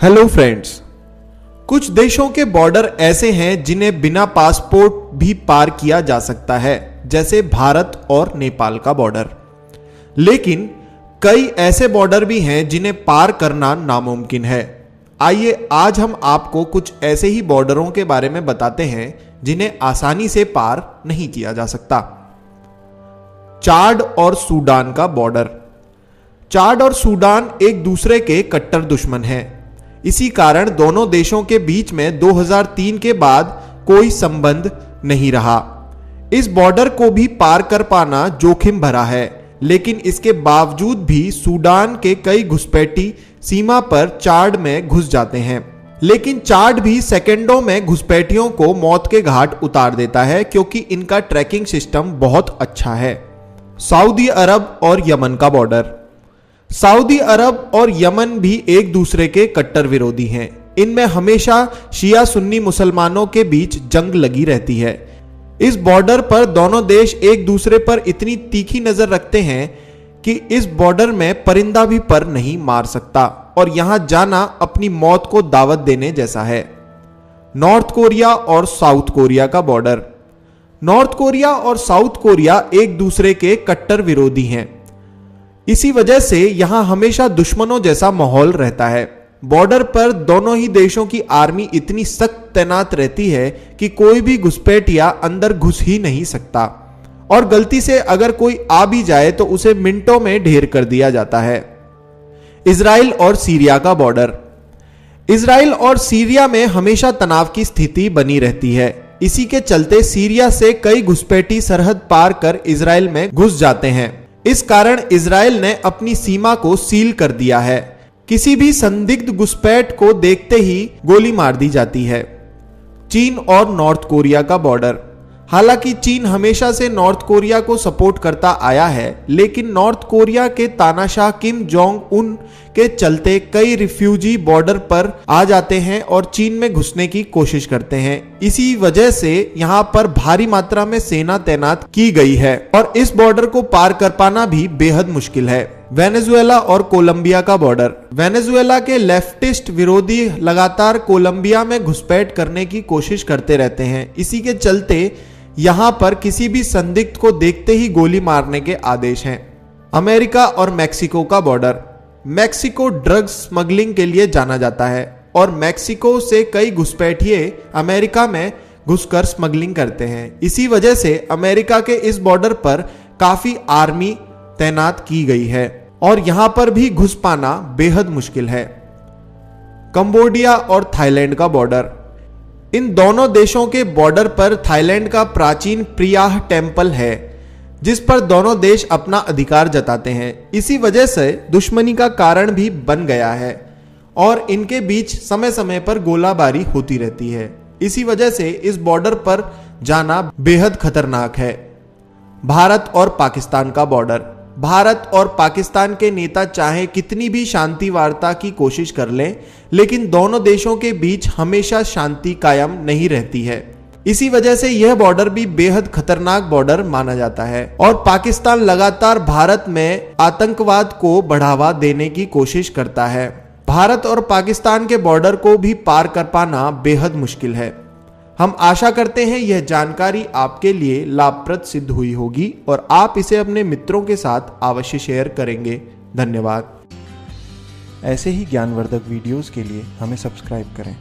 Hello friends, कुछ देशों के बॉर्डर ऐसे हैं जिन्हें बिना पासपोर्ट भी पार किया जा सकता है, जैसे भारत और नेपाल का बॉर्डर। लेकिन कई ऐसे बॉर्डर भी हैं जिन्हें पार करना नामुमकिन है। आइए आज हम आपको कुछ ऐसे ही बॉर्डरों के बारे में बताते हैं जिन्हें आसानी से पार नहीं किया जा सकता। चाड और सूडान का बॉर्डर। चाड और सूडान एक दूसरे के कट्टर दुश्मन हैं। इसी कारण दोनों देशों के बीच में 2003 के बाद कोई संबंध नहीं रहा। इस बॉर्डर को भी पार कर पाना जोखिम भरा है, लेकिन इसके बावजूद भी सूडान के कई घुसपैठी सीमा पर चाड में घुस जाते हैं। लेकिन चाड भी सेकंडों में घुसपैठियों को मौत के घाट उतार देता है, क्योंकि इनका ट्रैकिंग सिस्टम बहुत अच्छा है। सऊदी अरब और यमन का बॉर्डर। सऊदी अरब और यमन भी एक दूसरे के कट्टर विरोधी हैं। इनमें हमेशा शिया सुन्नी मुसलमानों के बीच जंग लगी रहती है। इस बॉर्डर पर दोनों देश एक दूसरे पर इतनी तीखी नजर रखते हैं कि इस बॉर्डर में परिंदा भी पर नहीं मार सकता, और यहां जाना अपनी मौत को दावत देने जैसा है। नॉर्थ कोरिया और साउथ कोरिया का बॉर्डर। नॉर्थ कोरिया और साउथ कोरिया एक दूसरे के कट्टर विरोधी हैं। इसी वजह से यहां हमेशा दुश्मनों जैसा माहौल रहता है। बॉर्डर पर दोनों ही देशों की आर्मी इतनी सख्त तैनात रहती है कि कोई भी घुसपैठिया अंदर घुस ही नहीं सकता, और गलती से अगर कोई आ भी जाए तो उसे मिनटों में ढेर कर दिया जाता है। इजराइल और सीरिया का बॉर्डर। इजराइल और सीरिया में हमेशा तनाव की स्थिति बनी रहती है। इसी के चलते सीरिया से कई घुसपैठी सरहद पार कर इजराइल में घुस जाते हैं। इस कारण इजराइल ने अपनी सीमा को सील कर दिया है। किसी भी संदिग्ध घुसपैठ को देखते ही गोली मार दी जाती है। चीन और नॉर्थ कोरिया का बॉर्डर। हालांकि चीन हमेशा से नॉर्थ कोरिया को सपोर्ट करता आया है, लेकिन नॉर्थ कोरिया के तानाशाह किम जोंग उन के चलते कई रिफ्यूजी बॉर्डर पर आ जाते हैं और चीन में घुसने की कोशिश करते हैं। इसी वजह से यहां पर भारी मात्रा में सेना तैनात की गई है, और इस बॉर्डर को पार कर पाना भी बेहद मुश्किल है। वेनेजुएला और कोलंबिया का बॉर्डर। वेनेजुएला के लेफ्टिस्ट विरोधी लगातार कोलंबिया में घुसपैठ करने की कोशिश करते रहते हैं। इसी के चलते यहां पर किसी भी संदिग्ध को देखते ही गोली मारने के आदेश हैं। अमेरिका और मैक्सिको का बॉर्डर। मैक्सिको ड्रग्स स्मगलिंग के लिए जाना जाता है, और मैक्सिको से कई घुसपैठिए अमेरिका में घुसकर स्मगलिंग करते हैं। इसी वजह से अमेरिका के इस बॉर्डर पर काफी आर्मी तैनात की गई है, और यहां पर भी घुस पाना बेहद मुश्किल है। कंबोडिया और थाईलैंड का बॉर्डर। इन दोनों देशों के बॉर्डर पर थाईलैंड का प्राचीन प्रियाह टेम्पल है, जिस पर दोनों देश अपना अधिकार जताते हैं। इसी वजह से दुश्मनी का कारण भी बन गया है, और इनके बीच समय समय पर गोलाबारी होती रहती है। इसी वजह से इस बॉर्डर पर जाना बेहद खतरनाक है। भारत और पाकिस्तान का बॉर्डर। भारत और पाकिस्तान के नेता चाहे कितनी भी शांति वार्ता की कोशिश कर लें, लेकिन दोनों देशों के बीच हमेशा शांति कायम नहीं रहती है। इसी वजह से यह बॉर्डर भी बेहद खतरनाक बॉर्डर माना जाता है, और पाकिस्तान लगातार भारत में आतंकवाद को बढ़ावा देने की कोशिश करता है। भारत और पाकिस्तान के बॉर्डर को भी पार कर पाना बेहद मुश्किल है। हम आशा करते हैं यह जानकारी आपके लिए लाभप्रद सिद्ध हुई होगी, और आप इसे अपने मित्रों के साथ अवश्य शेयर करेंगे। धन्यवाद। ऐसे ही ज्ञानवर्धक वीडियोस के लिए हमें सब्सक्राइब करें।